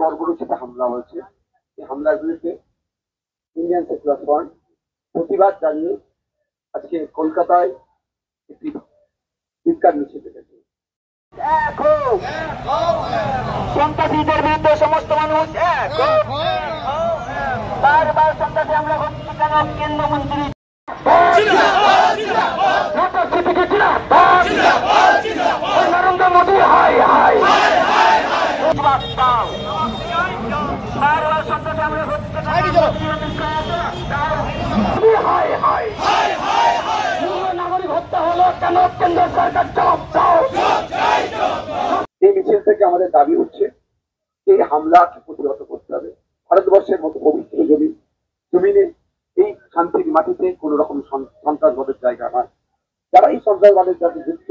বর্বরচিত হামলা হয়েছে। এই হামলার বিরুদ্ধে ইন্ডিয়ান সেকুলার ফ্রন্ট প্রতিবাদ জানিয়ে আজকে কলকাতায় একটি চিৎকার মিছিল ডেকেছে। সন্ত্রাসীদের বিরুদ্ধে সমস্ত মানুষ বারবার সন্ত্রাসী হামলা হচ্ছে কেন? কেন্দ্রমন্ত্রী নরেন্দ্র মোদী হাই হাই বারবার সন্ত্রাসী হামলা হচ্ছে নাগরিক হত্যা হলো কেন? কেন্দ্র সরকার জবাব দাও। এই মিছিল থেকে আমাদের দাবি উঠছে এই হামলাকে প্রতিহত করতে হবে। ভারতবর্ষের মতো পবিত্র জমিনে এই শান্তির মাটিতে কোন রকম সন্ত্রাসবাদের জায়গা নয়। যারা এই সন্ত্রাসবাদের সাথে যুক্ত,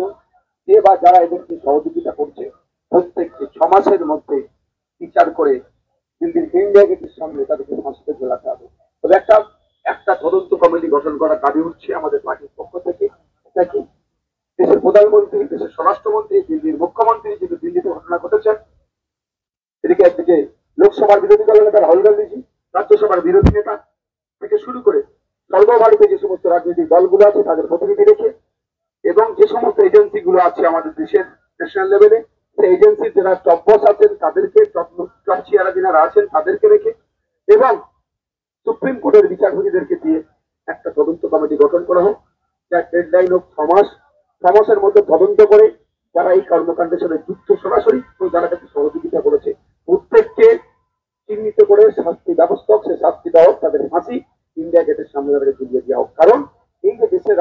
যে বা যারা এদেরকে সহযোগিতা করছে, প্রত্যেককে 6 মাসের মধ্যে বিচার করে দিল্লির ইন্ডিয়া গেটের সামনে তাদেরকে ফাঁসিতে ঝোলাতে হবে। তবে একটা তদন্ত কমিটি গঠন করার দাবি উঠছে আমাদের পার্টির পক্ষ থেকে। এটা কি দেশের প্রধানমন্ত্রী, দেশের স্বরাষ্ট্রমন্ত্রী, দিল্লির মুখ্যমন্ত্রী যেহেতু দিল্লিতে ঘটনা ঘটেছেন, এদিকে একদিকে লোকসভার বিরোধী দল নেতা রাহুল গান্ধীজি, রাজ্যসভার বিরোধী নেতা থেকে শুরু করে সর্বভারতে যে সমস্ত রাজনৈতিক দলগুলো আছে তাদের প্রতিনিধি রেখে এবং যে সমস্ত এজেন্সি গুলো আছে আমাদের দেশের ন্যাশনাল লেভেলে, সেই এজেন্সির যারা টপ বস আছেন তাদেরকে, টপ চেয়ারা যারা আছেন তাদেরকে রেখে এবং সুপ্রিম কোর্টের বিচারপতিদেরকে দিয়ে একটা তদন্ত কমিটি গঠন করা হোক। যার ডেডলাইন হোক 6 মাস। 6 মাসের মধ্যে তদন্ত করে যারা এই কর্মকাণ্ডের সাথে যুক্ত সরাসরি এবং যারা তাকে সহযোগিতা করেছে প্রত্যেককে চিহ্নিত করে শাস্তি ব্যবস্থা হোক, সে শাস্তি দেওয়া হোক, তাদের ফাঁসি ইন্ডিয়া গেটের সামনে তাদেরকে ঝুলিয়ে দেওয়া হোক। কারণ এই যে দেশের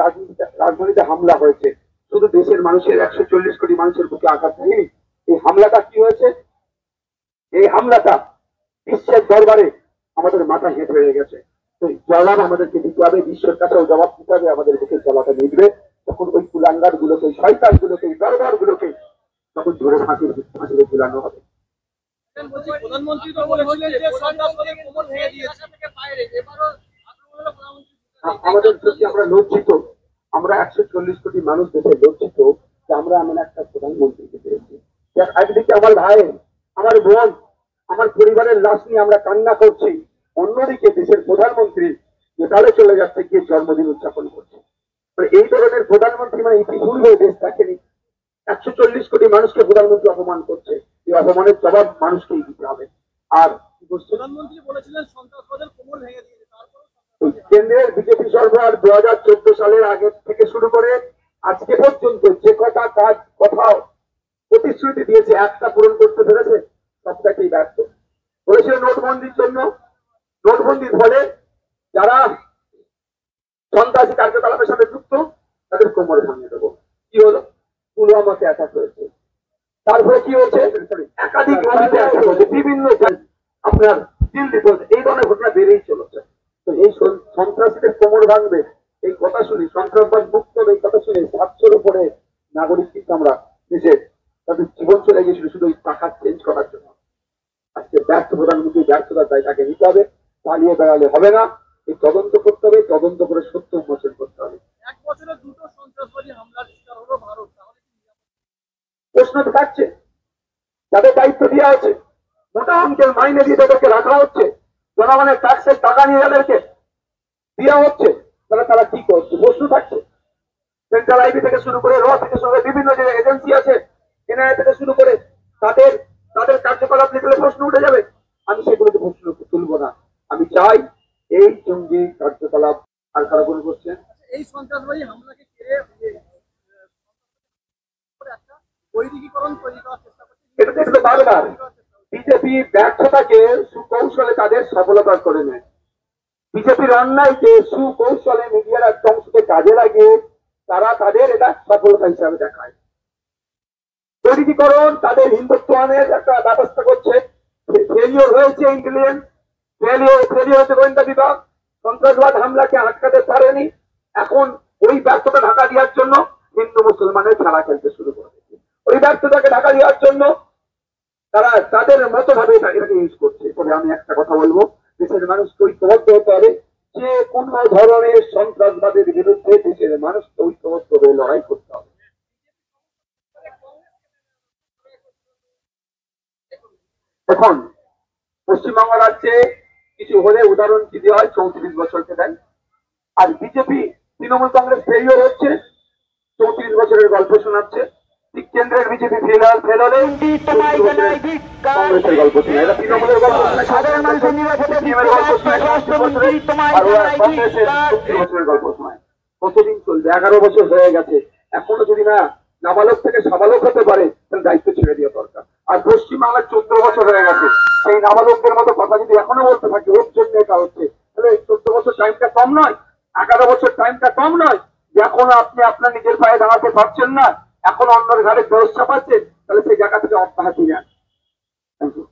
রাজধানীতে হামলা হয়েছে, শুধু দেশের মানুষের 140 কোটি মানুষের বুকে আঘাত হয়নি। এই হামলাটা কি হয়েছে? এই হামলাটা বিশ্বের দরবারে আমাদের মাথা হেঁট হয়ে গেছে। তো জবাব আমাদেরকে দিতে হবে, বিশ্বের কাছেও জবাব দিতে হবে। আমাদের বুকে জলাটা নিবে তখন ওই কুলাঙ্গার গুলোকে, শয়তান গুলোকে, দরবার গুলোকে তখন ধরে ফাঁসিতে ঝুলানো হবে। আমাদের প্রতি আমরা লজ্জিত, আমরা 140 কোটি মানুষ দেশে লজ্জিত যে আমরা এমন একটা প্রধানমন্ত্রীকে পেয়েছি। একদিকে আমার ভাই, আমার বোন, আমার পরিবারের লাশ নিয়ে আমরা কান্না করছি, অন্যদিকে দেশের প্রধানমন্ত্রী নেপালে চলে যাচ্ছে গিয়ে জন্মদিন উদযাপন করছে। এই ধরনের প্রধানমন্ত্রী মানে ইতিপূর্বে দেশ দেখেনি। 140 কোটি মানুষকে প্রধানমন্ত্রী অপমান করছে। এই অপমানের জবাব মানুষকেই দিতে হবে। আর প্রধানমন্ত্রী বলেছিলেন সন্ত্রাসবাদের কোমর ভেঙে দিয়েছে। কেন্দ্রের বিজেপি সরকার 2014 সালের আগে থেকে শুরু করে আজকে পর্যন্ত যে কটা কাজ কোথাও প্রতিশ্রুতি দিয়েছে একটা পূরণ করতে পেরেছে, সবটাকেই ব্যর্থ। বলেছিল নোটবন্দির জন্য, নোটবন্দির ফলে যারা সন্ত্রাসী কার্যকলাপের সাথে যুক্ত তাদের কোমর ভাঙিয়ে দেবো। কি হলো? পুলওয়ামাতে অ্যাটাক হয়েছে। তারপরে কি হয়েছে? একাধিক বিভিন্ন আপনার দিল্লি, এই ধরনের ঘটনা বেড়েই চলেছে। তো এই সন্ত্রাসীদের কোমর ভাঙবে এই কথা শুনি, সন্ত্রাসবাদ মুক্ত এই কথা শুনে 700-র উপরে নাগরিক কিন্তু আমরা দেশে তাদের জীবন চলে গিয়েছিল শুধু ওই টাকা চেঞ্জ করার জন্য। আজকে ব্যর্থ প্রধানমন্ত্রী ব্যর্থতার দায়টাকে নিতে হবে, চালিয়ে বেড়ালে হবে না। এই তদন্ত করতে হবে, তদন্ত করে সত্য উন্মোচন করতে হবে। 1 বছরে 2টো সন্ত্রাসবাদী হামলার শিকার হলো ভারত, তাহলে প্রশ্ন তো থাকছে, তাদের দায়িত্ব দেওয়া আছে, মোটা অঙ্কের মাইনে দিয়ে তাদেরকে রাখা হচ্ছে, জনগণের ট্যাক্সের টাকা নিয়ে তাদেরকে দেওয়া হচ্ছে, তাহলে তারা কি করছে? প্রশ্ন থাকছে। সেন্ট্রাল আইবি থেকে শুরু করে র থেকে শুরু করে বিভিন্ন যে এজেন্সি আছে, এনআইএ থেকে শুরু করে তাদের কার্যকলাপ নিয়ে প্রশ্ন উঠে যাবে। আমি সেগুলোকে প্রশ্ন তুলবো না। আমি চাই এই জঙ্গি কার্যকলাপ আর কারা কোনো করছেন এই সন্ত্রাসবাদী হামলাকে ঘিরে একটা বৈদিকীকরণ তৈরি করার চেষ্টা করছে। এটা দেখলে বারবার বিজেপি ব্যর্থতাকে সুকৌশলে তাদের সফলতা করে নেয়। বিজেপির অন্যায়কে সুকৌশলে মিডিয়ার একটা অংশকে কাজে লাগিয়ে তারা তাদের এটা সফলতা হিসাবে দেখায়। বৈদিকীকরণ তাদের হিন্দুত্বের একটা ব্যবস্থা করছে। ফেলিওর হয়েছে ইন্টেলিজেন্স, ফেলিওর হয়েছে গোয়েন্দা বিভাগ, সন্ত্রাসবাদ হামলাকে আটকাতে পারেনি। এখন ওই ব্যর্থতা ঢাকা দেওয়ার জন্য হিন্দু মুসলমানের খেলা খেলতে শুরু করে। ওই ব্যর্থতাকে ঢাকা দেওয়ার জন্য তারা তাদের মতো ভাবে এটাকে ইউজ করছে। তবে আমি একটা কথা বলবো, দেশের মানুষকে ঐক্যবদ্ধ হতে হবে। যে কোন ধরনের সন্ত্রাসবাদের বিরুদ্ধে দেশের মানুষকে ঐক্যবদ্ধ হয়ে লড়াই করতে হবে। এখন পশ্চিমবঙ্গ রাজ্যে কিছু হলে উদাহরণ কি দেওয়া হয়, 34 বছরকে দেয়। আর বিজেপি তৃণমূল কংগ্রেস ফেলিওর হচ্ছে, 34 বছরের গল্প শোনাচ্ছে। ঠিক কেন্দ্রের বিজেপি ফেল হলে 34 বছরের কংগ্রেসের গল্প শোনায়। এরা তৃণমূলের গল্প শোনায়, সাধারণ মানুষের সিপিএমের গল্প শোনায় 34 বছরের, আর ওরা কংগ্রেসের 34 বছরের গল্প শোনায়। কতদিন চলবে? 11 বছর হয়ে গেছে, এখনো যদি না নাবালক থেকে সাবালক হতে পারে তাহলে দায়িত্ব ছেড়ে দেওয়া দরকার। আর পশ্চিমবাংলার 14 বছর হয়ে গেছে, সেই নাবালকদের মতো কথা যদি এখনো বলতে থাকে ওর জন্য এটা হচ্ছে, তাহলে 14 বছর টাইমটা কম নয়? 11 বছর টাইমটা কম নয়? যে এখনো আপনি আপনার নিজের পায়ে দাঁড়াতে পারছেন না, এখন অন্যের ঘাড়ে দোষ চাপাচ্ছেন, তাহলে সেই জায়গা থেকে অব্যাহতি নেন। Thank you.